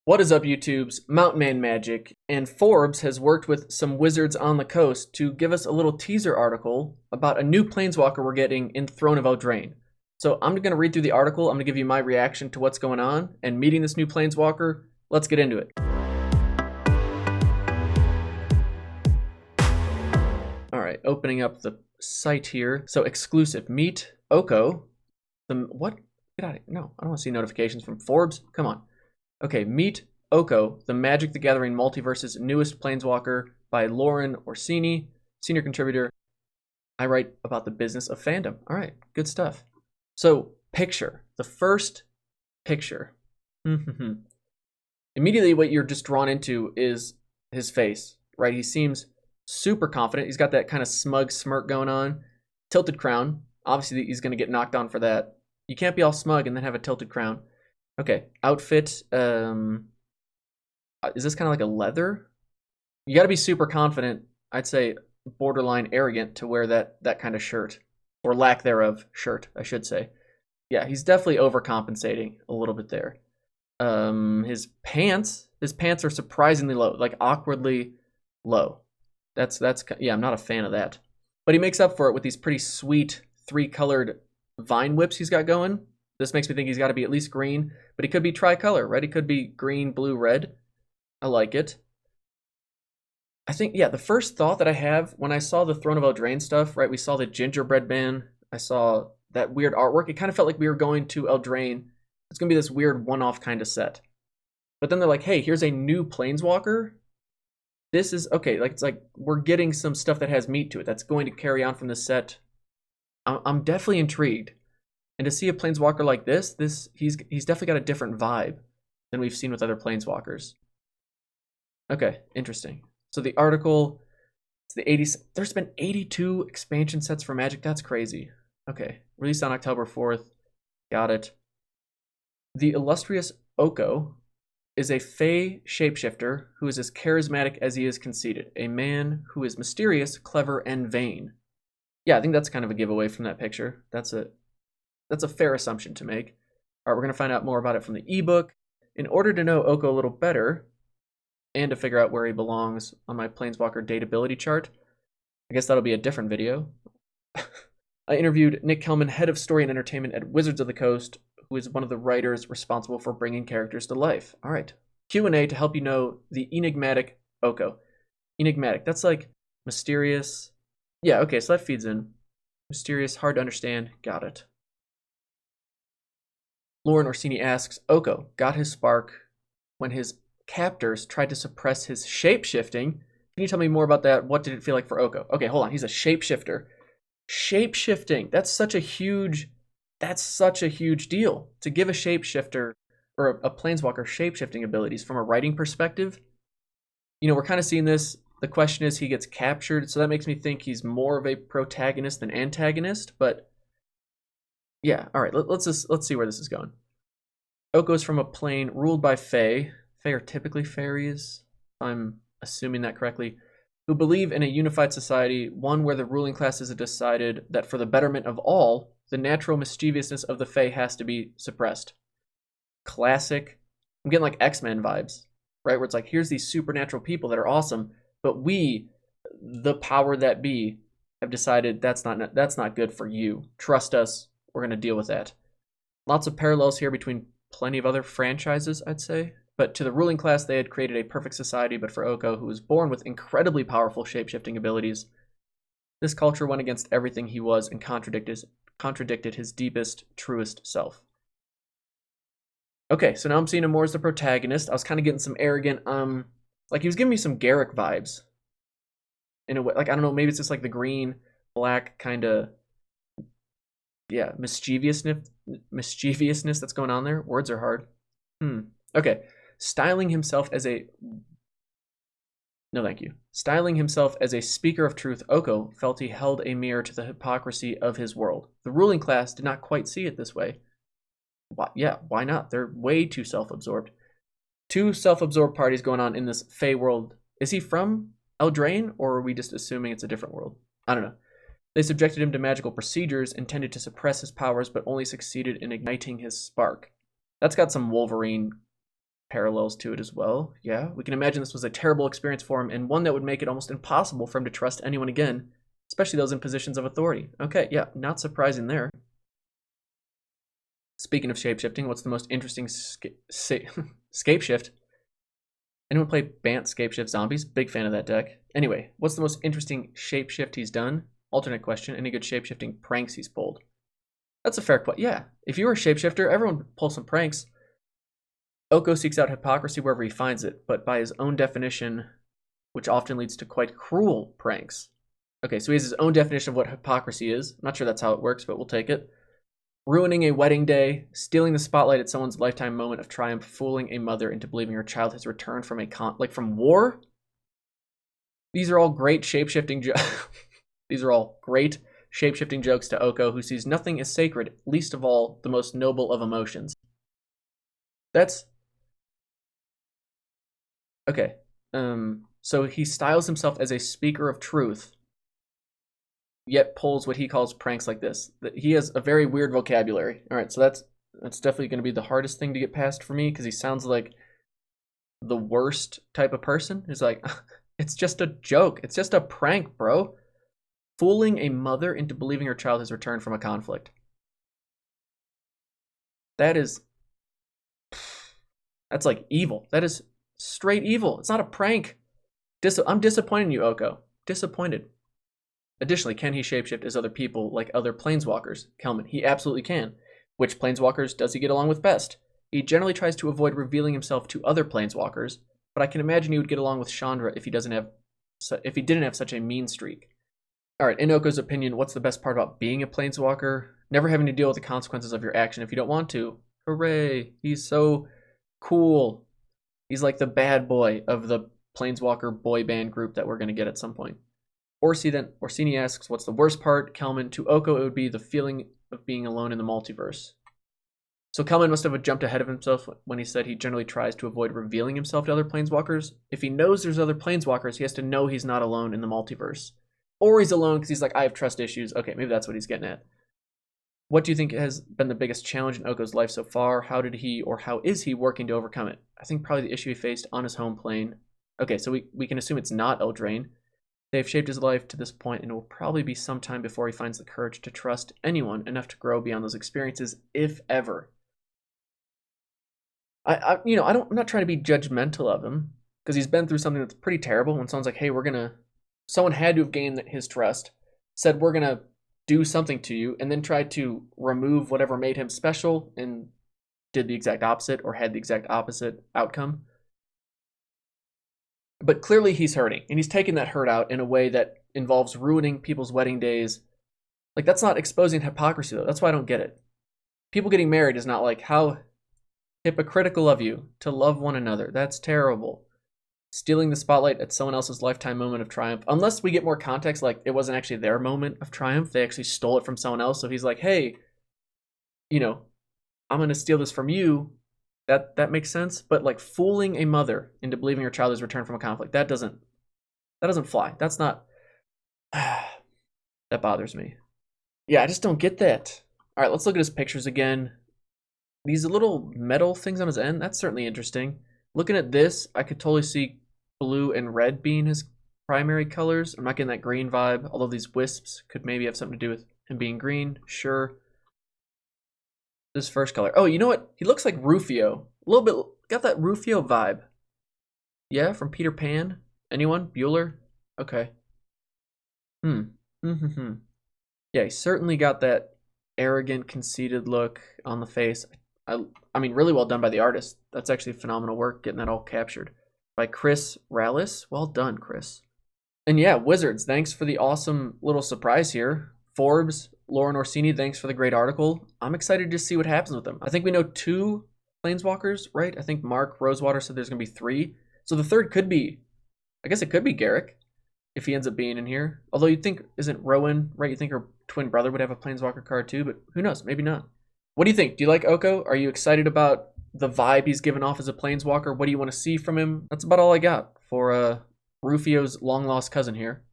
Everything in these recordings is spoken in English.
What is up, YouTubes? Mountain Man Magic, and Forbes has worked with some wizards on the coast to give us a little teaser article about a new planeswalker we're getting in Throne of Eldraine. So I'm going to read through the article, I'm going to give you my reaction to what's going on, and meeting this new planeswalker. Let's get into it. Alright, opening up the site here. So exclusive, meet Oko. What? Get out of here. No, I don't want to see notifications from Forbes. Come on. Okay, meet Oko, the Magic the Gathering Multiverse's newest planeswalker by Lauren Orsini, senior contributor. I write about the business of fandom. All right, good stuff. So, picture. The first picture. Immediately what you're just drawn into is his face, right? He seems super confident. He's got that kind of smug smirk going on. Tilted crown. Obviously, he's going to get knocked on for that. You can't be all smug and then have a tilted crown. Okay, outfit, is this kind of like a leather? You got to be super confident, I'd say borderline arrogant to wear that kind of shirt, or lack thereof shirt, I should say. Yeah, he's definitely overcompensating a little bit there. His pants are surprisingly low, like awkwardly low. Yeah, I'm not a fan of that. But he makes up for it with these pretty sweet 3-colored vine whips he's got going. This makes me think he's got to be at least green, but he could be tricolor, right? He could be green, blue, red. I like it. I think, yeah, the first thought that I have when I saw the Throne of Eldraine stuff, right? We saw the gingerbread man. I saw that weird artwork. It kind of felt like we were going to Eldraine. It's going to be this weird one-off kind of set. But then they're like, hey, here's a new planeswalker. This is, okay, like it's like we're getting some stuff that has meat to it. That's going to carry on from the set. I'm definitely intrigued. And to see a planeswalker like this, he's definitely got a different vibe than we've seen with other planeswalkers. Okay, interesting. So the article, it's the 80s. There's been 82 expansion sets for Magic. That's crazy. Okay, released on October 4th. Got it. The illustrious Oko is a Fey shapeshifter who is as charismatic as he is conceited. A man who is mysterious, clever, and vain. Yeah, I think that's kind of a giveaway from that picture. That's a fair assumption to make. All right, we're going to find out more about it from the ebook. In order to know Oko a little better, and to figure out where he belongs on my Planeswalker Dateability chart, I guess that'll be a different video. I interviewed Nick Kelman, head of story and entertainment at Wizards of the Coast, who is one of the writers responsible for bringing characters to life. All right, Q&A to help you know the enigmatic Oko. Enigmatic, that's like mysterious. Yeah, okay, so that feeds in. Mysterious, hard to understand, got it. Lauren Orsini asks, Oko got his spark when his captors tried to suppress his shape-shifting. Can you tell me more about that? What did it feel like for Oko? Okay, hold on. He's a shapeshifter. Shape-shifting. That's such a huge deal. To give a shapeshifter or a planeswalker shape-shifting abilities from a writing perspective. You know, we're kind of seeing this. The question is he gets captured, so that makes me think he's more of a protagonist than antagonist, but yeah, all right, let's see where this is going. Oko's from a plane ruled by Fae. Fae are typically fairies, if I'm assuming that correctly, who believe in a unified society, one where the ruling classes have decided that for the betterment of all, the natural mischievousness of the Fae has to be suppressed. Classic. I'm getting like X-Men vibes, right? Where it's like, here's these supernatural people that are awesome, but we, the power that be, have decided that's not good for you. Trust us. We're going to deal with that. Lots of parallels here between plenty of other franchises, I'd say. But to the ruling class, they had created a perfect society, but for Oko, who was born with incredibly powerful shape-shifting abilities, this culture went against everything he was and contradicted his deepest, truest self. Okay, so now I'm seeing him more as the protagonist. I was kind of getting some arrogant, like he was giving me some Garrick vibes. In a way, like, I don't know, maybe it's just like the green, black kind of, yeah, mischievousness that's going on there. Words are hard. Okay. Styling himself as a speaker of truth, Oko felt he held a mirror to the hypocrisy of his world. The ruling class did not quite see it this way. Why not? They're way too self-absorbed. Two self-absorbed parties going on in this Fey world. Is he from Eldraine, or are we just assuming it's a different world? I don't know. They subjected him to magical procedures intended to suppress his powers, but only succeeded in igniting his spark. That's got some Wolverine parallels to it as well. Yeah, we can imagine this was a terrible experience for him and one that would make it almost impossible for him to trust anyone again, especially those in positions of authority. Okay, yeah, not surprising there. Speaking of shapeshifting, what's the most interesting scapeshift? Anyone play Bant Scapeshift Zombies? Big fan of that deck. Anyway, what's the most interesting shapeshift he's done? Alternate question, any good shapeshifting pranks he's pulled? That's a fair question. Yeah, if you were a shapeshifter, everyone would pull some pranks. Oko seeks out hypocrisy wherever he finds it, but by his own definition, which often leads to quite cruel pranks. Okay, so he has his own definition of what hypocrisy is. I'm not sure that's how it works, but we'll take it. Ruining a wedding day, stealing the spotlight at someone's lifetime moment of triumph, fooling a mother into believing her child has returned from from war. These are all great shapeshifting jokes. These are all great shapeshifting jokes to Oko, who sees nothing as sacred, least of all the most noble of emotions. That's okay. So he styles himself as a speaker of truth, yet pulls what he calls pranks like this. He has a very weird vocabulary. All right, so that's definitely going to be the hardest thing to get past for me, because he sounds like the worst type of person. He's like, it's just a joke. It's just a prank, bro. Fooling a mother into believing her child has returned from a conflict. That's like evil. That is straight evil. It's not a prank. I'm disappointed in you, Oko. Disappointed. Additionally, can he shapeshift as other people, like other planeswalkers? Kelman, he absolutely can. Which planeswalkers does he get along with best? He generally tries to avoid revealing himself to other planeswalkers, but I can imagine he would get along with Chandra if he didn't have such a mean streak. All right, in Oko's opinion, what's the best part about being a planeswalker? Never having to deal with the consequences of your action if you don't want to. Hooray! He's so cool. He's like the bad boy of the planeswalker boy band group that we're going to get at some point. Orsini asks, what's the worst part? Kelman, to Oko, it would be the feeling of being alone in the multiverse. So Kelman must have jumped ahead of himself when he said he generally tries to avoid revealing himself to other planeswalkers. If he knows there's other planeswalkers, he has to know he's not alone in the multiverse. Or he's alone because he's like, I have trust issues. Okay, maybe that's what he's getting at. What do you think has been the biggest challenge in Oko's life so far? How is he working to overcome it? I think probably the issue he faced on his home plane. Okay, so we can assume it's not Eldraine. They've shaped his life to this point, and it will probably be some time before he finds the courage to trust anyone enough to grow beyond those experiences, if ever. I'm not trying to be judgmental of him, because he's been through something that's pretty terrible. When someone's like, hey, someone had to have gained his trust, said, we're gonna do something to you, and then tried to remove whatever made him special, and did the exact opposite, or had the exact opposite outcome. But clearly he's hurting, and he's taking that hurt out in a way that involves ruining people's wedding days. Like, that's not exposing hypocrisy, though. That's why I don't get it. People getting married is not like, how hypocritical of you to love one another. That's terrible. Stealing the spotlight at someone else's lifetime moment of triumph. Unless we get more context, like it wasn't actually their moment of triumph. They actually stole it from someone else. So he's like, hey, I'm going to steal this from you. That makes sense. But like fooling a mother into believing her child has returned from a conflict, that doesn't fly. That's not, that bothers me. Yeah, I just don't get that. All right, let's look at his pictures again. These little metal things on his end, that's certainly interesting. Looking at this, I could totally see blue and red being his primary colors. I'm not getting that green vibe, although these wisps could maybe have something to do with him being green. Sure. This first color. Oh, you know what? He looks like Rufio. A little bit, got that Rufio vibe. Yeah, from Peter Pan. Anyone? Bueller? Okay. Yeah, he certainly got that arrogant, conceited look on the face. I mean, really well done by the artist. That's actually phenomenal work, getting that all captured. By Chris Rallis. Well done, Chris. And yeah, Wizards, thanks for the awesome little surprise here. Forbes, Lauren Orsini, thanks for the great article. I'm excited to see what happens with them. I think we know 2 Planeswalkers, right? I think Mark Rosewater said there's going to be 3. So the third could be, I guess it could be Garrick, if he ends up being in here. Although you'd think, isn't Rowan, right? You think her twin brother would have a Planeswalker card too, but who knows? Maybe not. What do you think? Do you like Oko? Are you excited about the vibe he's given off as a Planeswalker? What do you want to see from him? That's about all I got for Rufio's long-lost cousin here.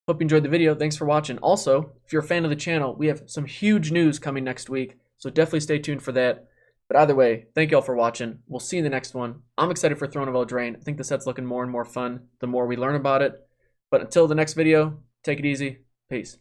Hope you enjoyed the video. Thanks for watching. Also, if you're a fan of the channel, we have some huge news coming next week, so definitely stay tuned for that. But either way, thank you all for watching. We'll see you in the next one. I'm excited for Throne of Eldraine. I think the set's looking more and more fun the more we learn about it. But until the next video, take it easy. Peace.